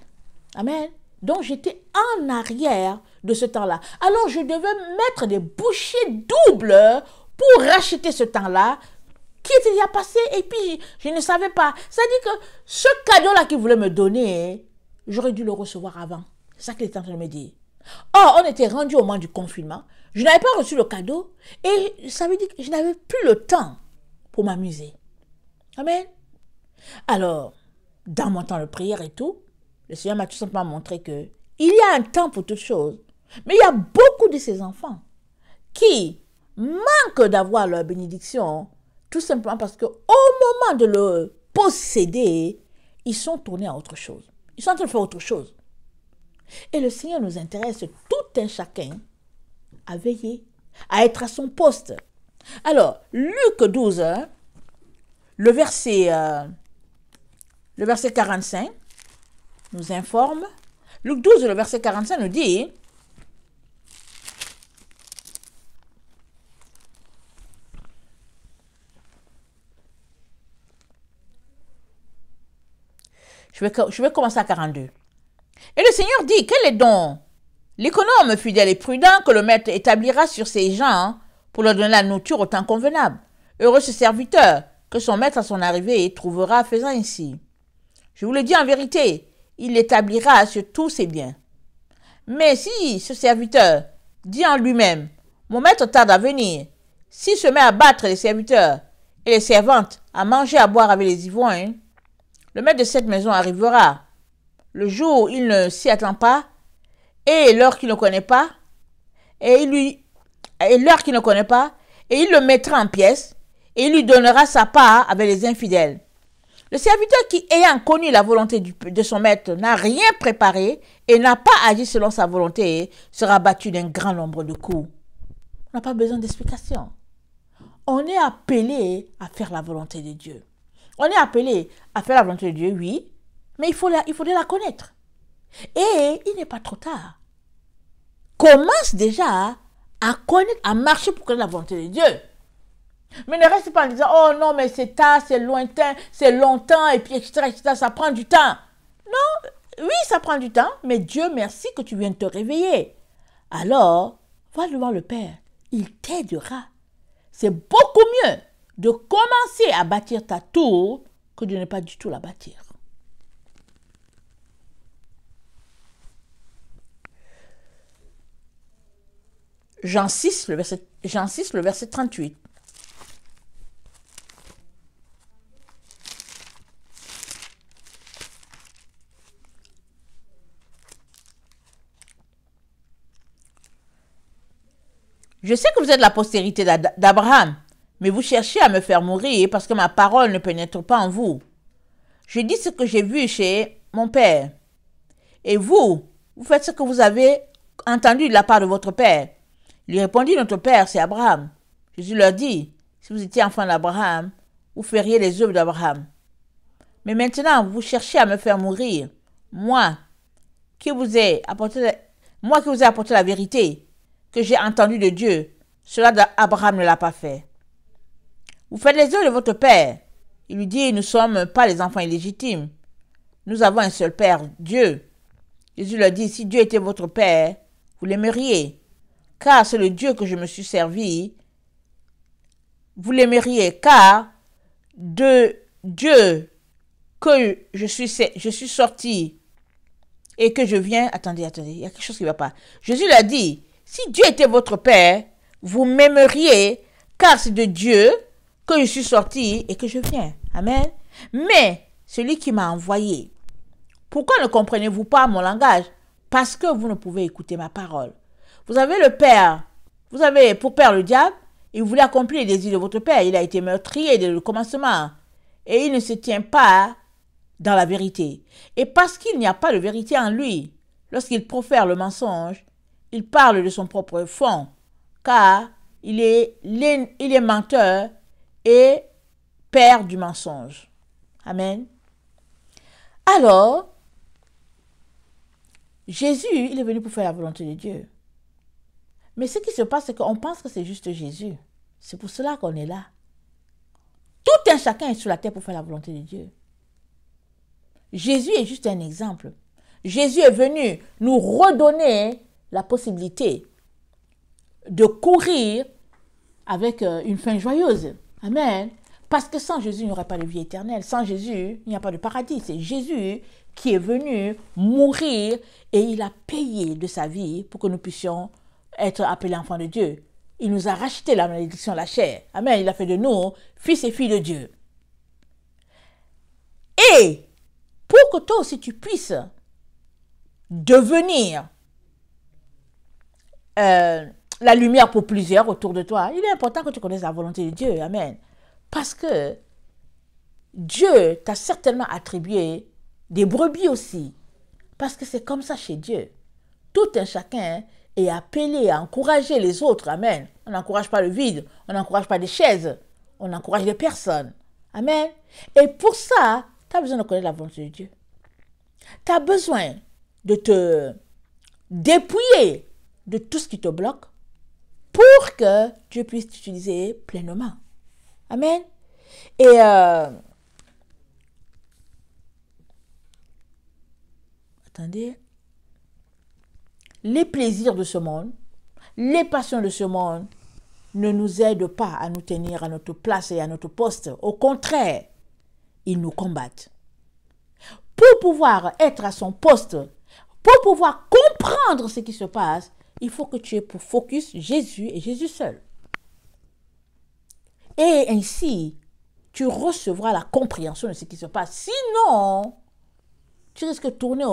Amen. Donc, j'étais en arrière de ce temps-là. Alors, je devais mettre des bouchées doubles pour racheter ce temps-là qui était déjà passé et puis je ne savais pas. C'est-à-dire que ce cadeau-là qu'il voulait me donner, j'aurais dû le recevoir avant. C'est ça qu'il est en train de me dire. Or, on était rendu au moment du confinement. Je n'avais pas reçu le cadeau et ça veut dire que je n'avais plus le temps pour m'amuser. Amen. Alors, dans mon temps de prière et tout, le Seigneur m'a tout simplement montré que il y a un temps pour toutes choses. Mais il y a beaucoup de ces enfants qui manquent d'avoir leur bénédiction tout simplement parce qu'au moment de le posséder, ils sont tournés à autre chose. Ils sont en train de faire autre chose. Et le Seigneur nous intéresse tout un chacun à veiller, à être à son poste. Alors, Luc 12, le verset le verset 45 nous informe. Luc 12, le verset 45 nous dit, je vais commencer à 42. Et le Seigneur dit, quel est donc l'économe fidèle et prudent que le maître établira sur ses gens pour leur donner la nourriture au temps convenable. Heureux ce serviteur que son maître à son arrivée trouvera faisant ainsi. Je vous le dis en vérité, il l'établira sur tous ses biens. Mais si ce serviteur dit en lui-même, mon maître tarde à venir, s'il se met à battre les serviteurs et les servantes, à manger, à boire avec les ivrognes, le maître de cette maison arrivera, le jour où il ne s'y attend pas, et l'heure qu'il ne connaît pas, et il le mettra en pièces, et il lui donnera sa part avec les infidèles. Le serviteur qui, ayant connu la volonté de son maître, n'a rien préparé et n'a pas agi selon sa volonté, sera battu d'un grand nombre de coups. On n'a pas besoin d'explication. On est appelé à faire la volonté de Dieu. On est appelé à faire la volonté de Dieu, oui, mais il faut la connaître. Et il n'est pas trop tard. Commence déjà à connaître, à marcher pour connaître la volonté de Dieu. Mais ne reste pas en disant, oh non, mais c'est tard, c'est lointain, c'est longtemps, et puis etc., ça prend du temps. Non, oui, ça prend du temps, mais Dieu merci que tu viennes te réveiller. Alors, va devant le Père, il t'aidera. C'est beaucoup mieux de commencer à bâtir ta tour que de ne pas du tout la bâtir. Jean 6, le verset 38. Je sais que vous êtes la postérité d'Abraham, mais vous cherchez à me faire mourir parce que ma parole ne pénètre pas en vous. Je dis ce que j'ai vu chez mon père. Et vous faites ce que vous avez entendu de la part de votre père. Il lui répondit, notre père, c'est Abraham. Jésus leur dit, si vous étiez enfant d'Abraham, vous feriez les œuvres d'Abraham. Mais maintenant, vous cherchez à me faire mourir. Moi qui vous ai apporté la vérité que j'ai entendue de Dieu, cela d'Abraham ne l'a pas fait. Vous faites les œuvres de votre père. Il lui dit, nous ne sommes pas les enfants illégitimes. Nous avons un seul père, Dieu. Jésus leur dit, si Dieu était votre père, vous l'aimeriez. Car c'est le Dieu que je me suis servi. Vous l'aimeriez, car de Dieu que je suis sorti et que je viens... Attendez, il y a quelque chose qui ne va pas. Jésus l'a dit, si Dieu était votre Père, vous m'aimeriez, car c'est de Dieu que je suis sorti et que je viens. Amen. Mais celui qui m'a envoyé, pourquoi ne comprenez-vous pas mon langage? Parce que vous ne pouvez écouter ma parole. Vous avez le Père, vous avez pour Père le diable, et vous voulez accomplir les désirs de votre Père. Il a été meurtrier dès le commencement, et il ne se tient pas dans la vérité. Et parce qu'il n'y a pas de vérité en lui, lorsqu'il profère le mensonge, il parle de son propre fond, car il est menteur et père du mensonge. Amen. Alors, Jésus, il est venu pour faire la volonté de Dieu. Mais ce qui se passe, c'est qu'on pense que c'est juste Jésus. C'est pour cela qu'on est là. Tout un chacun est sur la terre pour faire la volonté de Dieu. Jésus est juste un exemple. Jésus est venu nous redonner la possibilité de courir avec une fin joyeuse. Amen. Parce que sans Jésus, il n'y aurait pas de vie éternelle. Sans Jésus, il n'y a pas de paradis. C'est Jésus qui est venu mourir et il a payé de sa vie pour que nous puissions être appelés enfants de Dieu. Il nous a racheté la malédiction de la chair. Amen. Il a fait de nous fils et filles de Dieu. Et pour que toi aussi tu puisses devenir la lumière pour plusieurs autour de toi, il est important que tu connaisses la volonté de Dieu. Amen. Parce que Dieu t'a certainement attribué des brebis aussi. Parce que c'est comme ça chez Dieu. Tout un chacun est appelé à encourager les autres. Amen. On n'encourage pas le vide. On n'encourage pas des chaises. On encourage des personnes. Amen. Et pour ça, Tu as besoin de connaître la volonté de Dieu. Tu as besoin de te dépouiller de tout ce qui te bloque pour que Dieu puisse t'utiliser pleinement. Amen. Et attendez. Les plaisirs de ce monde, les passions de ce monde ne nous aident pas à nous tenir à notre place et à notre poste. Au contraire, ils nous combattent. Pour pouvoir être à son poste, pour pouvoir comprendre ce qui se passe, il faut que tu aies pour focus Jésus et Jésus seul. Et ainsi, tu recevras la compréhension de ce qui se passe. Sinon, tu risques de tourner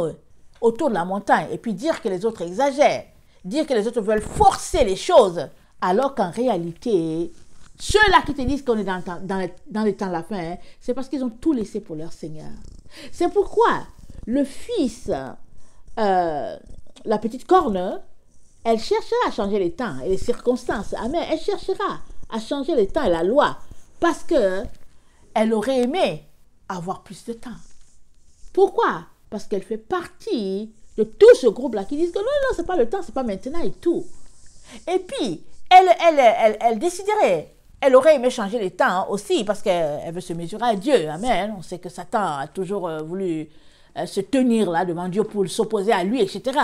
autour de la montagne et puis dire que les autres exagèrent, dire que les autres veulent forcer les choses, alors qu'en réalité, ceux-là qui te disent qu'on est dans les temps de la fin, c'est parce qu'ils ont tout laissé pour leur Seigneur. C'est pourquoi le fils, la petite corne, elle cherchera à changer les temps et les circonstances. Amen. Elle cherchera à changer les temps et la loi parce que elle aurait aimé avoir plus de temps. Pourquoi? Parce qu'elle fait partie de tout ce groupe-là qui disent que non, c'est pas le temps, c'est pas maintenant et tout. Et puis, elle déciderait, elle aurait aimé changer les temps aussi parce qu'elle veut se mesurer à Dieu. Amen. On sait que Satan a toujours voulu se tenir là devant Dieu pour s'opposer à lui, etc.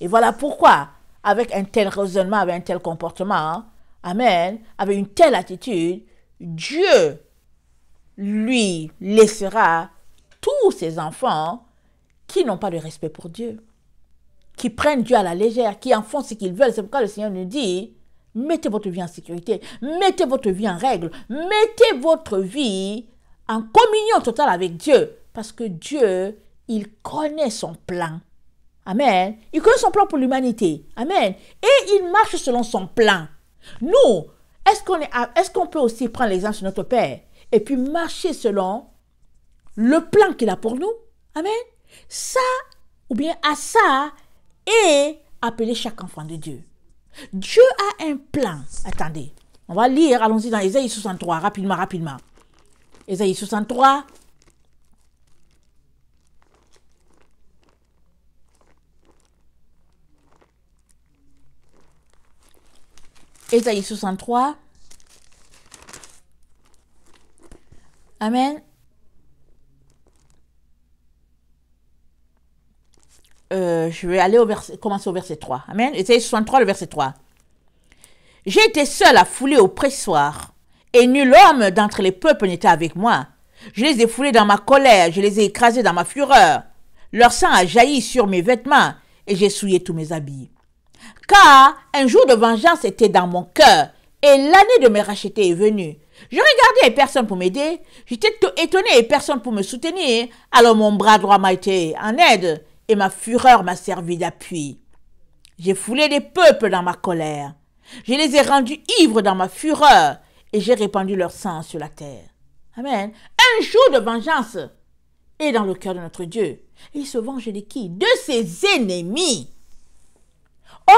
Et voilà pourquoi, avec un tel raisonnement, avec un tel comportement, amen, avec une telle attitude, Dieu lui laissera tous ses enfants qui n'ont pas de respect pour Dieu, qui prennent Dieu à la légère, qui en font ce qu'ils veulent. C'est pourquoi le Seigneur nous dit, mettez votre vie en sécurité, mettez votre vie en règle, mettez votre vie en communion totale avec Dieu, parce que Dieu, il connaît son plan. Amen. Il connaît son plan pour l'humanité. Amen. Et il marche selon son plan. Nous, est-ce qu'on peut aussi prendre l'exemple sur notre Père et puis marcher selon le plan qu'il a pour nous? Amen. Ça, ou bien à ça, est appelé chaque enfant de Dieu. Dieu a un plan. Attendez, on va lire, allons-y dans Ésaïe 63, rapidement. Ésaïe 63. Ésaïe 63. Amen. Je vais aller commencer au verset 3. Amen. Ésaïe 63, le verset 3. J'ai été seul à fouler au pressoir, et nul homme d'entre les peuples n'était avec moi. Je les ai foulés dans ma colère, je les ai écrasés dans ma fureur. Leur sang a jailli sur mes vêtements, et j'ai souillé tous mes habits. Car un jour de vengeance était dans mon cœur, et l'année de me racheter est venue. Je regardais et personne pour m'aider. J'étais étonné et personne pour me soutenir. Alors mon bras droit m'a été en aide, et ma fureur m'a servi d'appui. J'ai foulé des peuples dans ma colère. Je les ai rendus ivres dans ma fureur, et j'ai répandu leur sang sur la terre. Amen. Un jour de vengeance est dans le cœur de notre Dieu. Et il se venge de qui? De ses ennemis.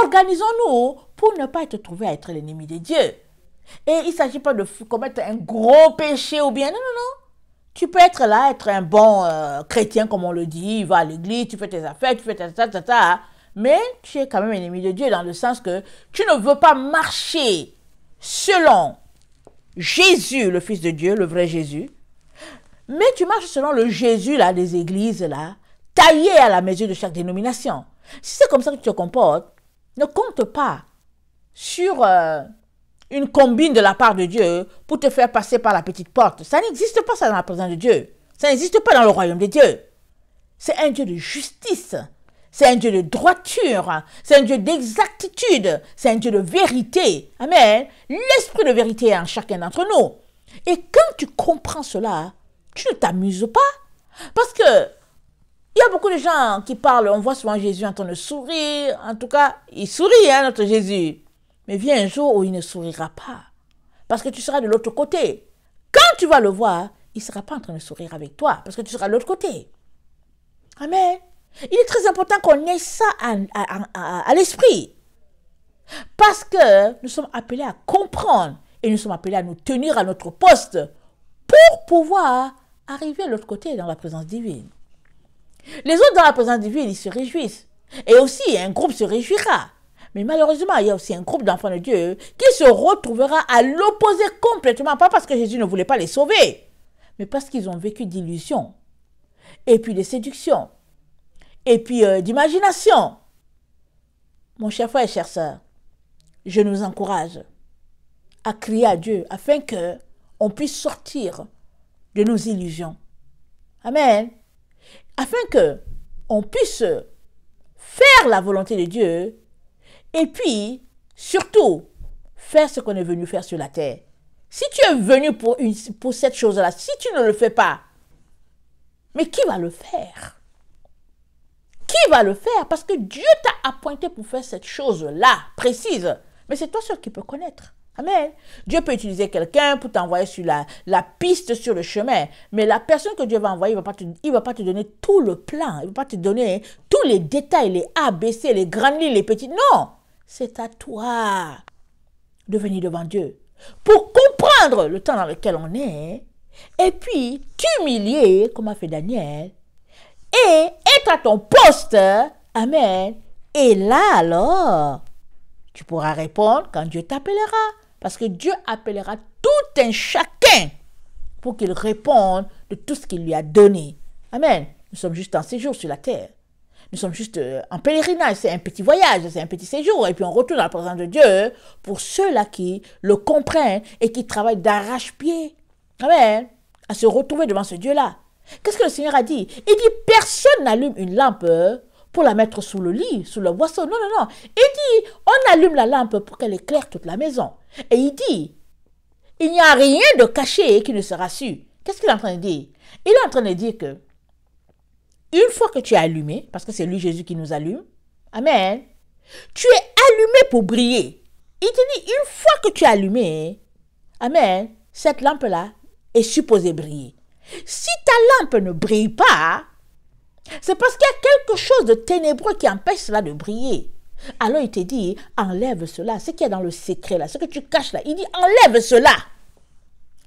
Organisons-nous pour ne pas être trouvé à être l'ennemi de Dieu. Et il ne s'agit pas de commettre un gros péché ou bien... Non. Tu peux être là, être un bon chrétien, comme on le dit, va à l'église, tu fais tes affaires, tu fais ta, mais tu es quand même ennemi de Dieu dans le sens que tu ne veux pas marcher selon Jésus, le Fils de Dieu, le vrai Jésus, mais tu marches selon le Jésus là, des églises, là, taillé à la mesure de chaque dénomination. Si c'est comme ça que tu te comportes, ne compte pas sur une combine de la part de Dieu pour te faire passer par la petite porte. Ça n'existe pas, ça, dans la présence de Dieu. Ça n'existe pas dans le royaume de Dieu. C'est un Dieu de justice. C'est un Dieu de droiture. C'est un Dieu d'exactitude. C'est un Dieu de vérité. Amen. L'esprit de vérité est en chacun d'entre nous. Et quand tu comprends cela, tu ne t'amuses pas. Parce que il y a beaucoup de gens qui parlent, on voit souvent Jésus en train de sourire. En tout cas, il sourit, notre Jésus. Mais vient un jour où il ne sourira pas. Parce que tu seras de l'autre côté. Quand tu vas le voir, il ne sera pas en train de sourire avec toi. Parce que tu seras de l'autre côté. Amen. Il est très important qu'on ait ça à l'esprit. Parce que nous sommes appelés à comprendre. Et nous sommes appelés à nous tenir à notre poste. Pour pouvoir arriver de l'autre côté dans la présence divine. Les autres dans la présence divine, ils se réjouissent. Et aussi, un groupe se réjouira. Mais malheureusement, il y a aussi un groupe d'enfants de Dieu qui se retrouvera à l'opposé complètement. Pas parce que Jésus ne voulait pas les sauver, mais parce qu'ils ont vécu d'illusions, et puis de séduction, et puis d'imagination. Mon cher frère et chère sœur, je nous encourage à crier à Dieu afin qu'on puisse sortir de nos illusions. Amen. Afin qu'on puisse faire la volonté de Dieu et puis, surtout, faire ce qu'on est venu faire sur la terre. Si tu es venu pour cette chose-là, si tu ne le fais pas, mais qui va le faire? Qui va le faire? Parce que Dieu t'a appointé pour faire cette chose-là, précise. Mais c'est toi seul qui peux connaître. Amen. Dieu peut utiliser quelqu'un pour t'envoyer sur la piste, sur le chemin. Mais la personne que Dieu va envoyer, il va pas te donner tout le plan. Il ne va pas te donner tous les détails, les A, B, C, les grandes lignes, les petites. Non. C'est à toi de venir devant Dieu pour comprendre le temps dans lequel on est et puis t'humilier, comme a fait Daniel, et être à ton poste. Amen. Et là, alors, tu pourras répondre quand Dieu t'appellera. Parce que Dieu appellera tout un chacun pour qu'il réponde de tout ce qu'il lui a donné. Amen. Nous sommes juste en séjour sur la terre. Nous sommes juste en pèlerinage. C'est un petit voyage, c'est un petit séjour. Et puis on retourne dans la présence de Dieu pour ceux-là qui le comprennent et qui travaillent d'arrache-pied. Amen. À se retrouver devant ce Dieu-là. Qu'est-ce que le Seigneur a dit? Il dit, personne n'allume une lampe pour la mettre sous le lit, sous le boisseau. Non, non, non. Il dit, on allume la lampe pour qu'elle éclaire toute la maison. Et il dit, il n'y a rien de caché qui ne sera su. Qu'est-ce qu'il est en train de dire? Il est en train de dire que, une fois que tu es allumé, parce que c'est lui Jésus qui nous allume, amen, tu es allumé pour briller. Il te dit, une fois que tu es allumé, amen, cette lampe-là est supposée briller. Si ta lampe ne brille pas, c'est parce qu'il y a quelque chose de ténébreux qui empêche cela de briller. Alors il te dit, enlève cela, ce qu'il y a dans le secret là, ce que tu caches là. Il dit, enlève cela.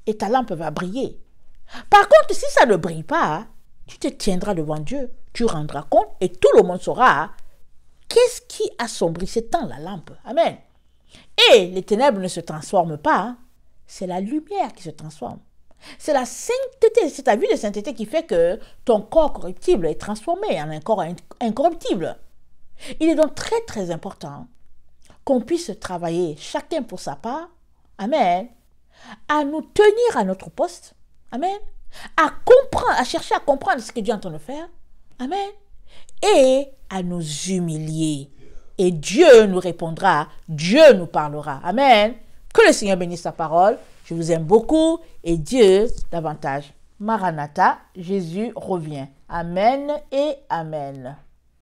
Et ta lampe va briller. Par contre, si ça ne brille pas, tu te tiendras devant Dieu, tu rendras compte et tout le monde saura qu'est-ce qui assombrissait tant la lampe. Amen. Et les ténèbres ne se transforment pas, c'est la lumière qui se transforme. C'est la sainteté, c'est ta vie de sainteté qui fait que ton corps corruptible est transformé en un corps incorruptible. Il est donc très très important qu'on puisse travailler chacun pour sa part, amen, à nous tenir à notre poste, amen, à comprendre, à chercher à comprendre ce que Dieu est en train de faire, amen, et à nous humilier. Et Dieu nous répondra, Dieu nous parlera, amen. Que le Seigneur bénisse sa parole. Je vous aime beaucoup et Dieu davantage. Maranatha, Jésus revient. Amen et amen.